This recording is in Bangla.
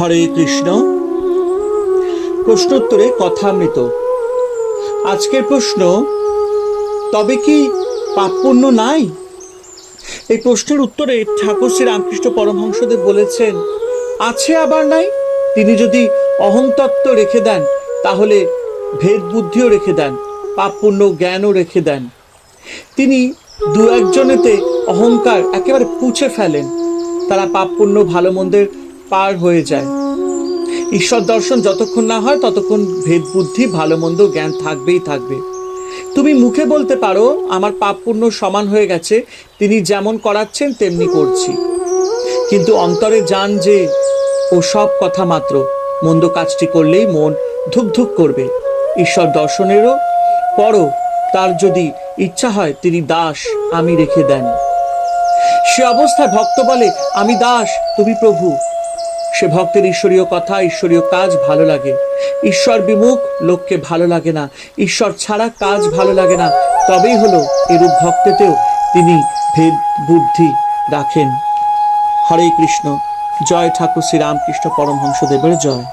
হরে কৃষ্ণ। প্রশ্নোত্তরে কথামৃত। আজকের প্রশ্ন, তবে কি পাপ পুণ্য নাই? এই প্রশ্নের উত্তরে ঠাকুর শ্রী রামকৃষ্ণ পরমহংসদেব বলেছেন, আছে আবার নাই। তিনি যদি অহংতত্ত্ব রেখে দেন, তাহলে ভেদ বুদ্ধিও রেখে দেন, পাপ পুণ্য জ্ঞানও রেখে দেন। তিনি দু একজনেতে অহংকার একেবারে পুছে ফেলেন, তারা পাপ পুণ্য ভালো মন্দের পার হয়ে যায়। ঈশ্বর দর্শন যতক্ষণ না হয় ততক্ষণ ভেদ বুদ্ধি ভালো মন্দ জ্ঞান থাকবেই থাকবে। তুমি মুখে বলতে পারো আমার পাপ পুণ্য সমান হয়ে গেছে, তিনি যেমন করাচ্ছেন তেমনি করছি, কিন্তু অন্তরে জান যে ও সব কথা মাত্র, মন্দ কাজটি করলেই মন ধুক ধুক করবে। ঈশ্বর দর্শনেরও পরও তার যদি ইচ্ছা হয় তিনি দাস আমি রেখে দেন। সে অবস্থায় ভক্ত বলে আমি দাস তুমি প্রভু। সে ভক্তের ঈশ্বরীয় কথা ঈশ্বরীয় কাজ ভালো লাগে। ঈশ্বর বিমুখ লোককে ভালো লাগে না, ঈশ্বর ছাড়া কাজ ভালো লাগে না। তবেই হলো এরূপ ভক্তেতেও তিনি ভেদ বুদ্ধি রাখেন। হরে কৃষ্ণ। জয় ঠাকুর শ্রী রামকৃষ্ণ পরমহংসদেবের জয়।